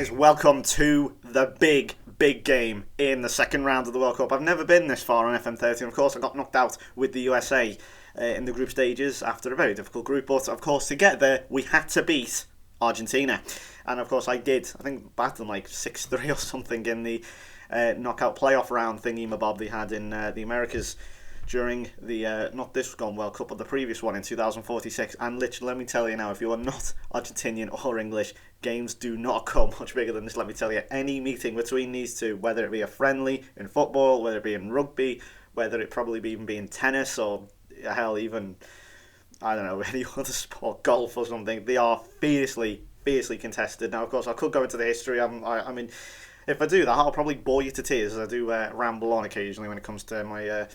guys, welcome to the big game in the second round of the World Cup. I've never been this far on FM13. Of course, I got knocked out with the USA in the group stages after a very difficult group. But, of course, to get there, we had to beat Argentina. And, of course, I did. I think batted them like 6-3 or something in the knockout playoff round thingy-mabob they had in the Americas during the, not this World Cup, but the previous one in 2046. And literally, let me tell you now, if you are not Argentinian or English, games do not come much bigger than this, let me tell you. Any meeting between these two, whether it be a friendly in football, whether it be in rugby, whether it probably even be in tennis, or hell, even, I don't know, any other sport, golf or something, they are fiercely contested. Now, of course, I could go into the history. I mean, if I do that, I'll probably bore you to tears, as I do ramble on occasionally when it comes to my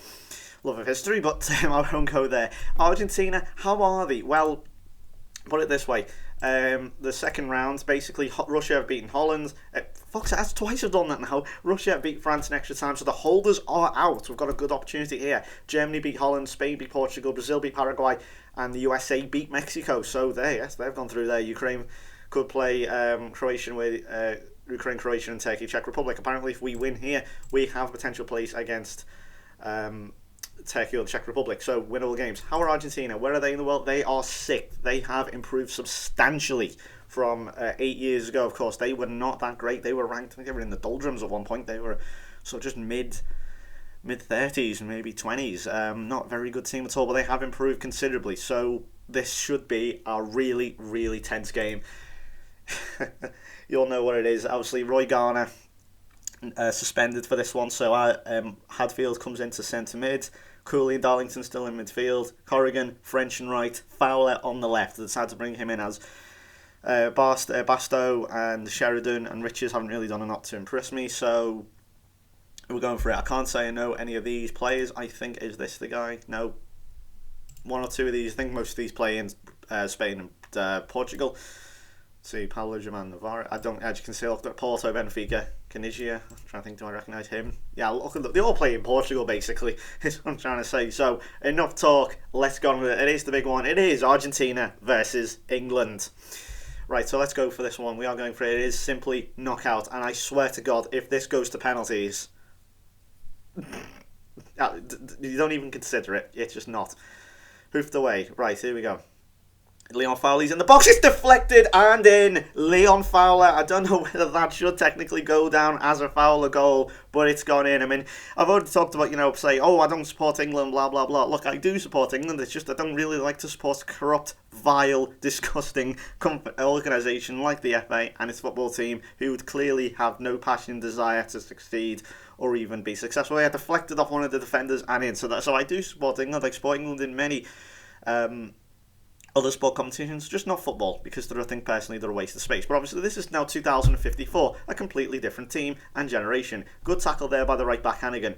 love of history, but I won't go there. Argentina, how are they? Well, put it this way. The second round, basically, Russia have beaten Holland. That's twice I've done that now. Russia beat France in extra time, so the holders are out. We've got a good opportunity here. Germany beat Holland, Spain beat Portugal, Brazil beat Paraguay, and the USA beat Mexico. So they've gone through there. Ukraine could play Croatia with Ukraine, Croatia, and Turkey, Czech Republic. Apparently, if we win here, we have a potential place against Turkey or the Czech Republic. So win all the games. How are Argentina? Where are they in the world? They are sixth. They have improved substantially from 8 years ago. Of course, they were not that great. They were ranked, I think they were in the doldrums at one point. They were sort of just mid 30s, maybe 20s. Not a very good team at all, but they have improved considerably. So this should be a really tense game. You'll know what it is. Obviously, Roy Garner suspended for this one, so Hadfield comes into centre mid. Cooley and Darlington still in midfield. Corrigan, French and right. Fowler on the left. They decided to bring him in as Basto and Sheridan and Richards haven't really done a lot to impress me, so we're going for it. I can't say I know any of these players. I think, is this the guy? No. One or two of these. I think most of these play in Spain and Portugal. See, Paulo German Navarro. I don't, as you can see, look at Porto, Benfica, Cliche. I'm trying to think, do I recognise him? Yeah, look at they all play in Portugal, basically, is what I'm trying to say. So, enough talk, let's go on with it. It is the big one. It is Argentina versus England. Right, so let's go for this one. We are going for it. It is simply knockout, and I swear to God, if this goes to penalties, you don't even consider it. It's just not. Hoofed away. Right, here we go. Leon Fowler's in the box. It's deflected and in. Leon Fowler. I don't know whether that should technically go down as a Fowler goal, but it's gone in. I mean, I've already talked about, say, I don't support England, blah, blah, blah. Look, I do support England. It's just I don't really like to support a corrupt, vile, disgusting organisation like the FA and its football team, who would clearly have no passion and desire to succeed or even be successful. They deflected off one of the defenders and in. So I do support England. I support England in many other sport competitions, just not football, because I think personally they're a waste of space. But obviously this is now 2054, a completely different team and generation. Good tackle there by the right back Hannigan.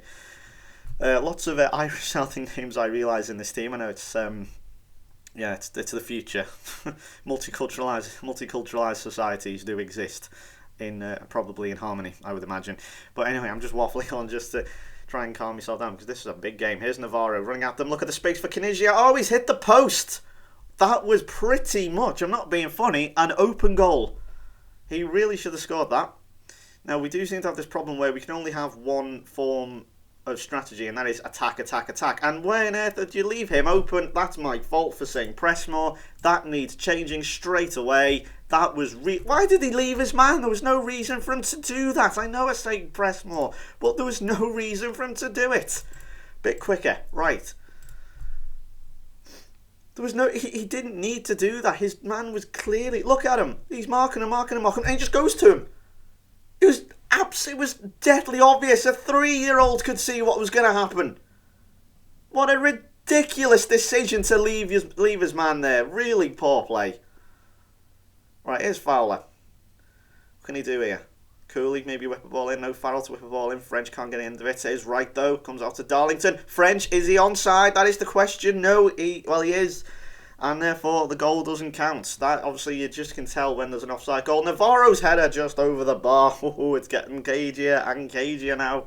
Lots of Irish sounding names I realise in this team. I know it's it's the future. multiculturalized societies do exist in probably in harmony, I would imagine. But anyway, I'm just waffling on just to try and calm myself down, because this is a big game. Here's Navarro running at them. Look at the space for Cliche. Oh, he's hit the post. That was pretty much, I'm not being funny, an open goal. He really should have scored that. Now, we do seem to have this problem where we can only have one form of strategy, and that is attack. And where on earth did you leave him open? That's my fault for saying press more. That needs changing straight away. That was why did he leave his man? There was no reason for him to do that. I know I say press more, but there was no reason for him to do it. Bit quicker. Right. There was he didn't need to do that. His man was clearly, look at him. He's marking him, and he just goes to him. It was deadly obvious. A 3-year-old could see what was going to happen. What a ridiculous decision to leave his man there. Really poor play. Right, here's Fowler. What can he do here? Cooley, maybe whip a ball in. No, Farrell to whip a ball in. French can't get into it. It is right, though. Comes out to Darlington. French, is he onside? That is the question. No, he is. And therefore, the goal doesn't count. That, obviously, you just can tell when there's an offside goal. Navarro's header just over the bar. Oh, it's getting cagier and cagier now.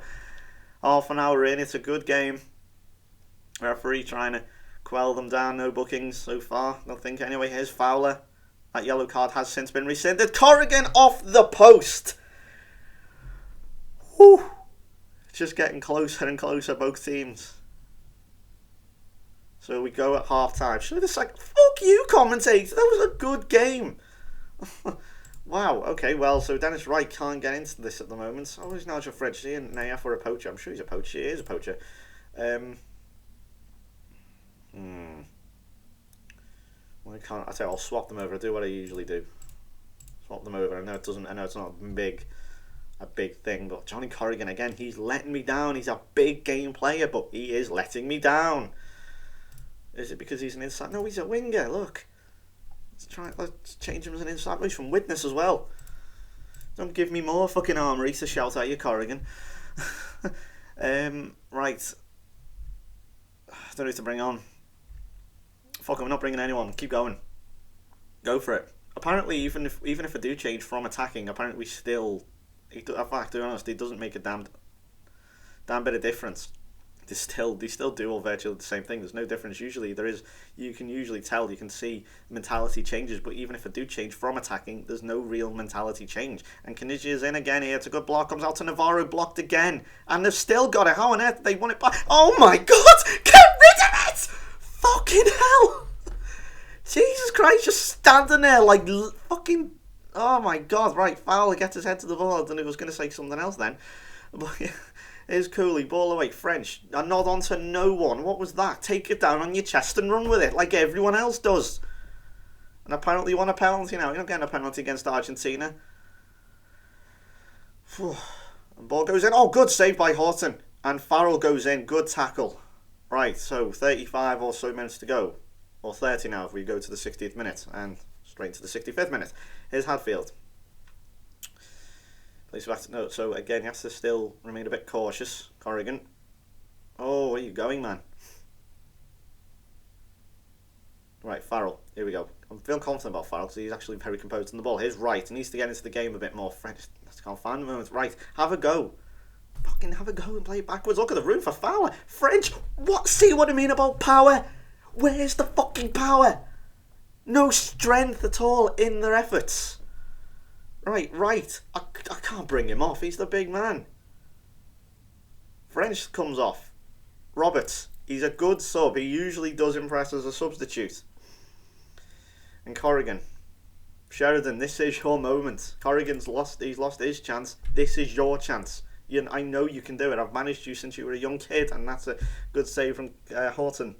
Half an hour in. It's a good game. Referee trying to quell them down. No bookings so far. Don't think anyway. Here's Fowler. That yellow card has since been rescinded. Corrigan off the post. Whew. Just getting closer and closer, both teams. So we go at half time. Should have like, fuck you, commentator. That was a good game. Wow, okay, well, so Dennis Wright can't get into this at the moment. Oh, he's Nigel Fridge and Naya for a poacher. I'm sure he's a poacher. He is a poacher. Well, I tell you, I'll swap them over. I'll do what I usually do. Swap them over. I know it's not a big thing, but Johnny Corrigan again, he's letting me down. He's a big game player, but he is letting me down. Is it because he's an inside? No, he's a winger. Look, let's change him as an inside. He's from Widnes as well. Don't give me more fucking armoury to shout at you, Corrigan. Right. I don't know who to bring on. Fuck, I'm not bringing anyone. Keep going. Go for it. Apparently, even if I do change from attacking, apparently we still... In fact, to be honest, it doesn't make a damn bit of difference. They still do all virtually the same thing. There's no difference. Usually there is. You can usually tell. You can see mentality changes. But even if I do change from attacking, there's no real mentality change. And Cliche is in again here. It's a good block. Comes out to Navarro. Blocked again. And they've still got it. How on earth did they want it back? Oh my God! Get rid of it! Fucking hell! Jesus Christ! Just standing there like fucking... Oh my God! Right, foul. He gets his head to the ball. And I was going to say something else then. But yeah. Here's Cooley, ball away, French, a nod on to no one. What was that? Take it down on your chest and run with it, like everyone else does. And apparently you want a penalty now. You're not getting a penalty against Argentina. And ball goes in. Oh, good save by Horton. And Farrell goes in. Good tackle. Right, so 35 or so minutes to go. Or 30 now if we go to the 60th minute. And straight to the 65th minute. Here's Hadfield. No, so again, you have to still remain a bit cautious. Corrigan. Oh, where are you going, man? Right, Farrell. Here we go. I'm feeling confident about Farrell because he's actually very composed on the ball. Here's Wright. He needs to get into the game a bit more. French. I can't find the moment. Right, have a go. Fucking have a go and play it backwards. Look at the room for Fowler. French. What? See what I mean about power? Where's the fucking power? No strength at all in their efforts. Right. I can't bring him off. He's the big man. French comes off. Roberts. He's a good sub. He usually does impress as a substitute. And Corrigan. Sheridan, this is your moment. Corrigan's lost. He's lost his chance. This is your chance. I know you can do it. I've managed you since you were a young kid, and that's a good save from Horton.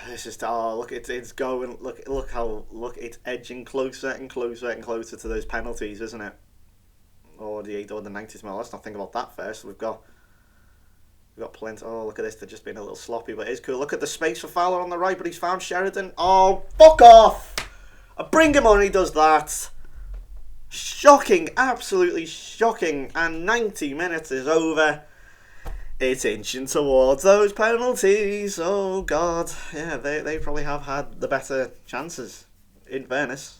This is look, it's going. Look, it's edging closer and closer and closer to those penalties, isn't it? Or the 8th or the 90th minute. Let's not think about that first. We've got plenty. Oh, look at this. They're just being a little sloppy, but it's cool. Look at the space for Fowler on the right, but he's found Sheridan. Oh, fuck off! I bring him on. He does that. Shocking, absolutely shocking. And 90 minutes is over. It's inching towards those penalties. Oh, God. Yeah, they probably have had the better chances, in fairness.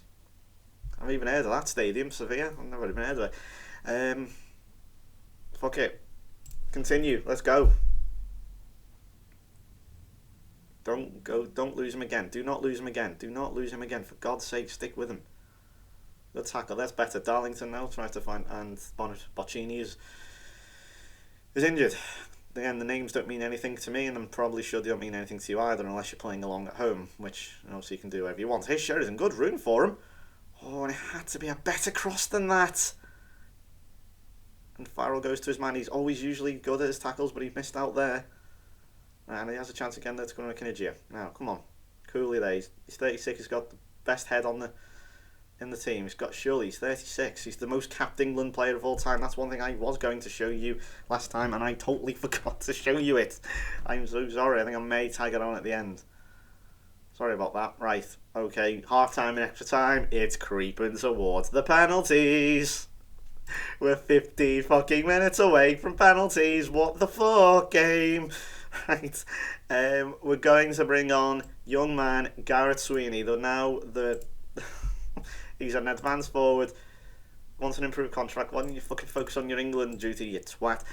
I've even heard of that stadium, Sevilla. I've never even heard of it. Fuck it. Continue. Let's go. Don't lose him again. Do not lose him again. Do not lose him again. For God's sake, stick with him. Good tackle. That's better. Darlington now tries to find... And Boccini is injured. Again, the names don't mean anything to me, and I'm probably sure they don't mean anything to you either, unless you're playing along at home, which obviously you can do whatever you want. Here's Sheridan, good room for him. Oh, and it had to be a better cross than that. And Farrell goes to his man. He's always usually good at his tackles, but he missed out there. And he has a chance again there to go to Kinigia. Now, come on. Cooley there. He's 36. He's got the best head in the team. He's 36. He's the most capped England player of all time. That's one thing I was going to show you last time, and I totally forgot to show you it. I'm so sorry. I think I may tag it on at the end. Sorry about that. Right. Okay. Half time and extra time. It's creeping towards the penalties. We're 50 fucking minutes away from penalties. What the fuck game? Right. We're going to bring on young man Garrett Sweeney. He's an advanced forward. Wants an improved contract. Why don't you fucking focus on your England duty, you twat?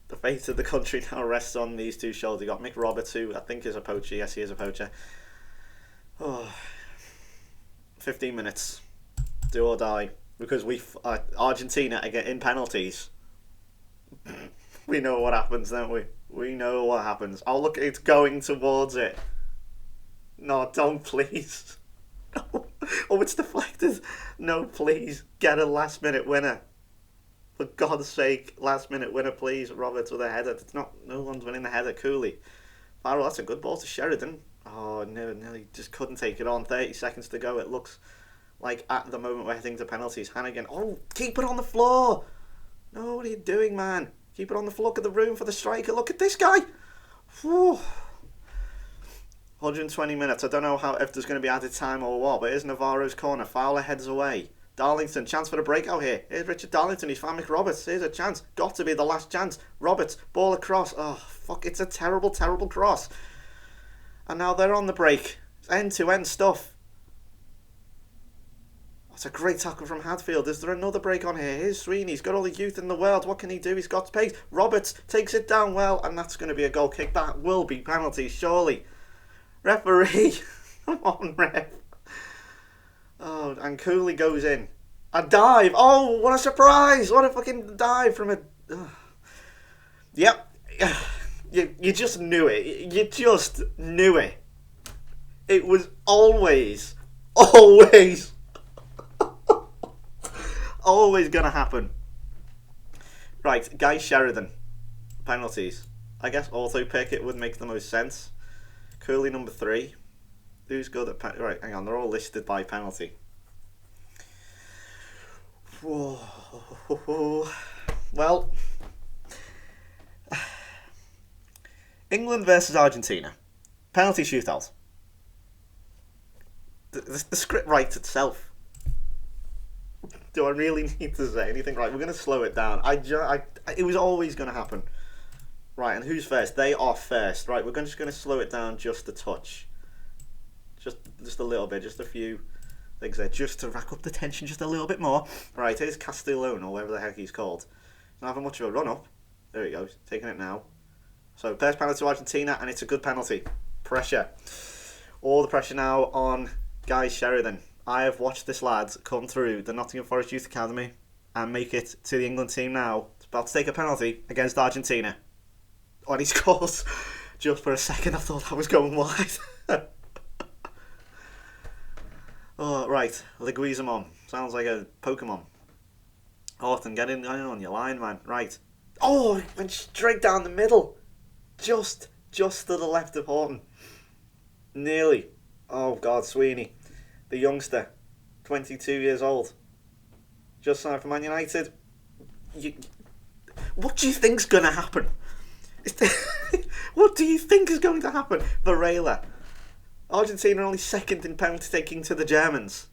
The fate of the country now rests on these two shoulders. You got Mick Roberts, who I think is a poacher. Yes, he is a poacher. Oh, 15 minutes. Do or die. Because Argentina again in penalties. We know what happens, don't we? We know what happens. Oh, look, it's going towards it. No, don't, please. No. Oh, it's deflected. No, please. Get a last-minute winner. For God's sake, last-minute winner, please. Roberts with a header. It's not. No one's winning the header. Cooley. Farrell, that's a good ball to Sheridan. Oh, no, he just couldn't take it on. 30 seconds to go. It looks like at the moment we're heading to penalties. Hannigan. Oh, keep it on the floor. No, what are you doing, man? Keep it on the floor. Look at the room for the striker. Look at this guy. Whew. 120 minutes. I don't know if there's going to be added time or what, but here's Navarro's corner. Fowler heads away. Darlington, chance for a breakout here. Here's Richard Darlington. He's found Mick Roberts. Here's a chance. Got to be the last chance. Roberts, ball across. Oh, fuck. It's a terrible, terrible cross. And now they're on the break. It's end-to-end stuff. That's a great tackle from Hadfield. Is there another break on here? Here's Sweeney. He's got all the youth in the world. What can he do? He's got pace. Roberts takes it down well, and that's going to be a goal kick. That will be penalty, surely. Referee. Come on, ref. Oh, and Cooley goes in. A dive. Oh, what a surprise. What a fucking dive from a... Yep. You just knew it. You just knew it. It was always always going to happen. Right, Guy Sheridan. Penalties. I guess auto pick it would make the most sense. Cooley number 3. Who's good at right, hang on, they're all listed by penalty. Whoa. Well, England versus Argentina. Penalty shootout. The script writes itself. Do I really need to say anything? Right, we're going to slow it down. It was always going to happen. Right, and who's first? They are first. Right, we're just going to slow it down just a touch. Just a little bit, just a few things there, just to rack up the tension just a little bit more. Right, here's Castellone, or whatever the heck he's called. Not having much of a run-up. There he goes, taking it now. So, first penalty to Argentina, and it's a good penalty. Pressure. All the pressure now on Guy Sheridan. I have watched this lad come through the Nottingham Forest Youth Academy and make it to the England team now. It's about to take a penalty against Argentina. And he scores. Just for a second, I thought I was going wide. Oh, right. Leguizamon. Sounds like a Pokemon. Horton, get in on your line, man. Right. Oh, it went straight down the middle. Just to the left of Horton. Nearly. Oh, God, Sweeney. The youngster. 22 years old. Just signed for Man United. What do you think's going to happen? What do you think is going to happen? Varela. Argentina are only second in penalty taking to the Germans.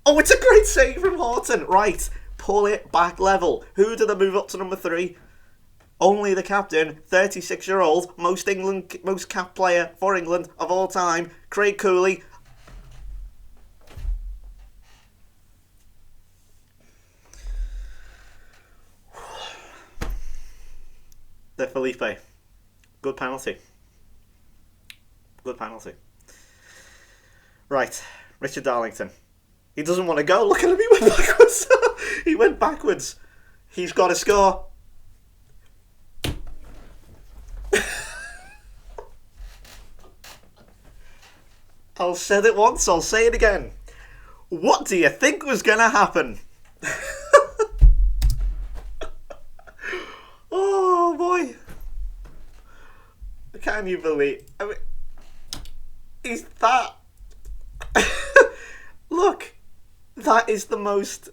Oh, it's a great save from Horton. Right, pull it back level. Who did they move up to number 3? Only the captain, 36-year-old, most cap player for England of all time, Craig Cooley. De Felipe. Good penalty. Good penalty. Right, Richard Darlington. He doesn't want to go. Look at him, he went backwards. He went backwards. He's got to score. I'll say it once, I'll say it again. What do you think was going to happen? Oh boy. Can you believe... I mean, is that... Look, that is the most...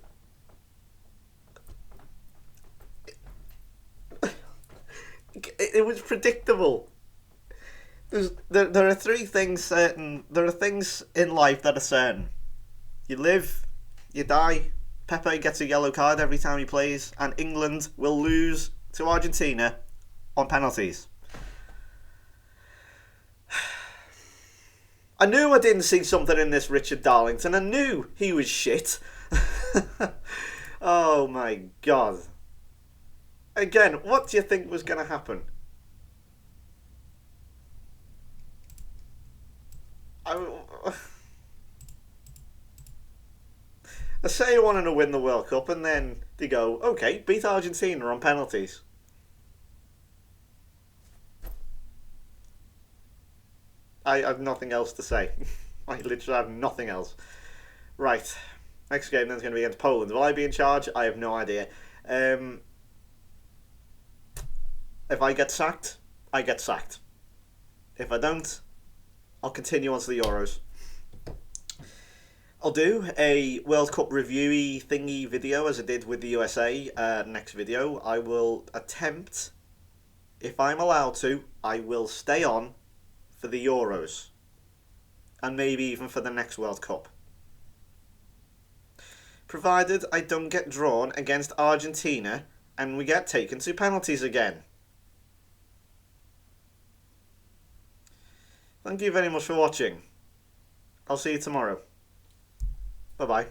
It was predictable. There are 3 things certain. There are things in life that are certain. You live, you die. Pepe gets a yellow card every time he plays, and England will lose to Argentina on penalties. I knew I didn't see something in this Richard Darlington. I knew he was shit. Oh my God. Again, what do you think was going to happen? I say you wanted to win the World Cup, and then they go, okay, beat Argentina on penalties. I have nothing else to say. I literally have nothing else. Right. Next game then is going to be against Poland. Will I be in charge? I have no idea. If I get sacked, I get sacked. If I don't, I'll continue on to the Euros. I'll do a World Cup reviewy thingy video as I did with the USA. Next video, I will attempt, if I'm allowed to, I will stay on for the Euros. And maybe even for the next World Cup. Provided I don't get drawn against Argentina and we get taken to penalties again. Thank you very much for watching. I'll see you tomorrow. Bye bye.